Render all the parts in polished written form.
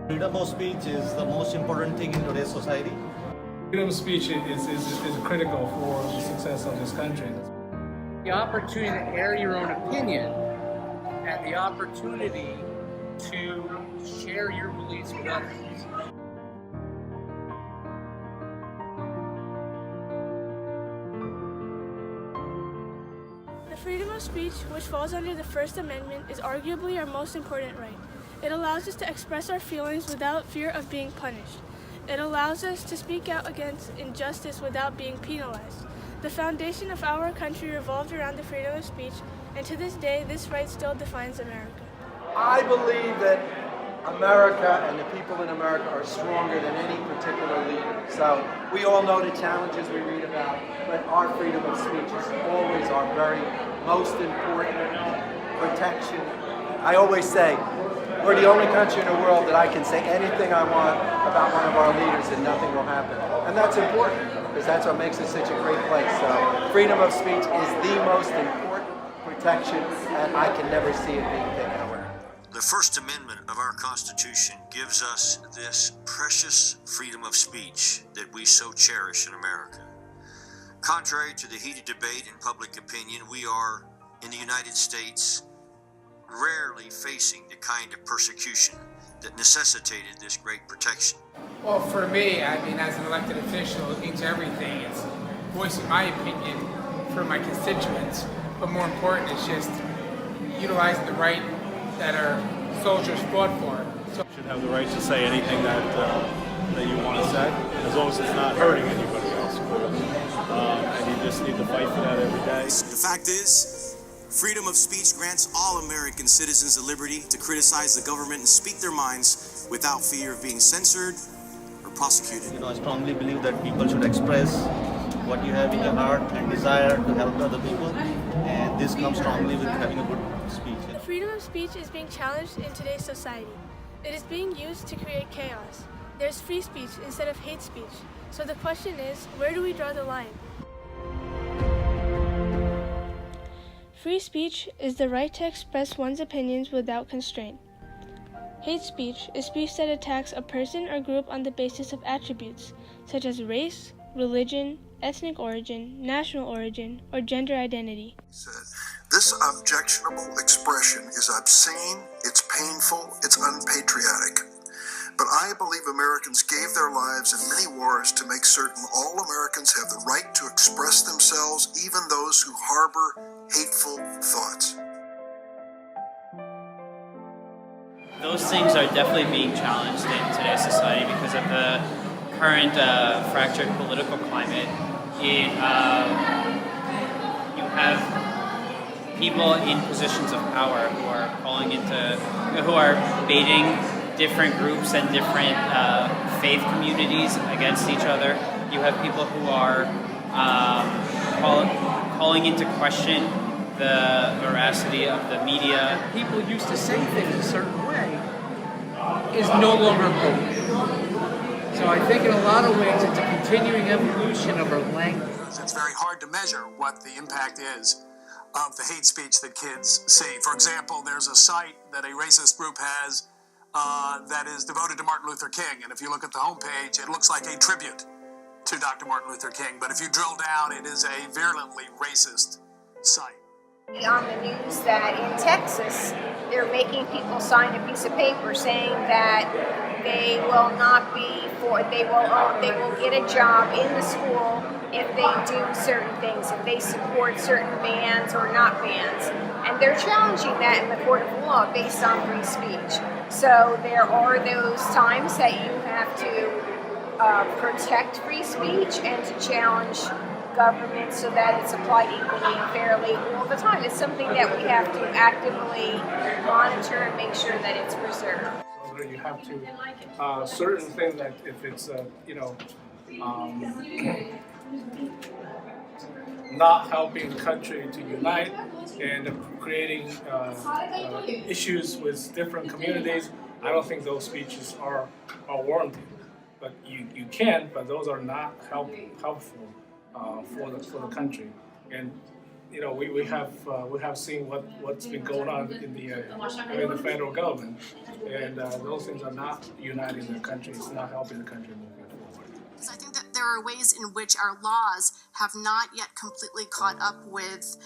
Freedom of speech is the most important thing in today's society. Freedom of speech is critical for the success of this country. The opportunity to air your own opinion and the opportunity to share your beliefs with others. The freedom of speech, which falls under the First Amendment, is arguably our most important right. It allows us to express our feelings without fear of being punished. It allows us to speak out against injustice without being penalized. The foundation of our country revolved around the freedom of speech, and to this day, this right still defines America. I believe that America and the people in America are stronger than any particular leader. So we all know the challenges we read about, but our freedom of speech is always our very most important protection. I always say, we're the only country in the world that I can say anything I want about one of our leaders and nothing will happen. And that's important, because that's what makes it such a great place. So freedom of speech is the most important protection, and I can never see it being taken away. The First Amendment of our Constitution gives us this precious freedom of speech that we so cherish in America. Contrary to the heated debate in public opinion, we are, in the United States, rarely facing the kind of persecution that necessitated this great protection. Well, for me, I mean, as an elected official, it means everything. It's voicing my opinion for my constituents, but more important, it's just utilizing the right that our soldiers fought for. So you should have the right to say anything that you want to say, as long as it's not hurting anybody else. And you just need to fight for that every day. The fact is, freedom of speech grants all American citizens the liberty to criticize the government and speak their minds without fear of being censored or prosecuted. I strongly believe that people should express what you have in your heart and desire to help other people, and this comes strongly with having a good speech. The freedom of speech is being challenged in today's society. It is being used to create chaos. There's free speech instead of hate speech. So the question is, where do we draw the line? Free speech is the right to express one's opinions without constraint. Hate speech is speech that attacks a person or group on the basis of attributes, such as race, religion, ethnic origin, national origin, or gender identity. This objectionable expression is obscene, it's painful, it's unpatriotic. But I believe Americans gave their lives in many wars to make certain all Americans have the right to express themselves, even those who harbor hateful thoughts. Those things are definitely being challenged in today's society because of the current fractured political climate. You have people in positions of power who are baiting different groups and different faith communities against each other. You have people who are calling into question the veracity of the media. People used to say things a certain way is no longer appropriate. So I think in a lot of ways it's a continuing evolution of our language. It's very hard to measure what the impact is of the hate speech that kids see. For example, there's a site that a racist group has that is devoted to Martin Luther King, and if you look at the homepage, it looks like a tribute to Dr. Martin Luther King, but if you drill down, it is a virulently racist site. On the news that in Texas, they're making people sign a piece of paper saying that they will get a job in the school if they do certain things, if they support certain bans or not bans. And they're challenging that in the court of law based on free speech. So there are those times that you have to protect free speech and to challenge government so that it's applied equally and fairly all the time. It's something that we have to actively monitor and make sure that it's preserved. So you have to certain things that if it's not helping the country to unite and creating issues with different communities, I don't think those speeches are warranted. But you can, but those are not helpful for the country. And you know, we have seen what's been going on in the federal government, and those things are not uniting the country. It's not helping the country move forward. Because I think that there are ways in which our laws have not yet completely caught up with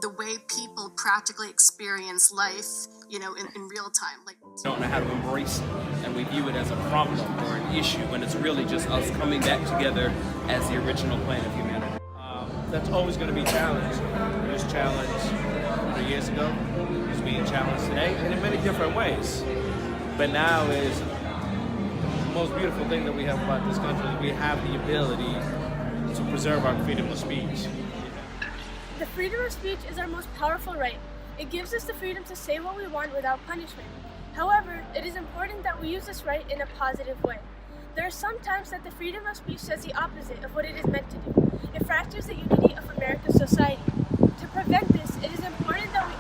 the way people practically experience life, you know, in real time. Like, don't know how to embrace it, and we view it as a problem or an issue when it's really just us coming back together as the original plan of humanity. That's always going to be challenged. It was challenged 100 years ago. It's being challenged today, and in many different ways. But now is the most beautiful thing that we have about this country is we have the ability to preserve our freedom of speech. The freedom of speech is our most powerful right. It gives us the freedom to say what we want without punishment. However, it is important that we use this right in a positive way. There are some times that the freedom of speech says the opposite of what it is meant to do. It fractures the unity of America's society. To prevent this, it is important that we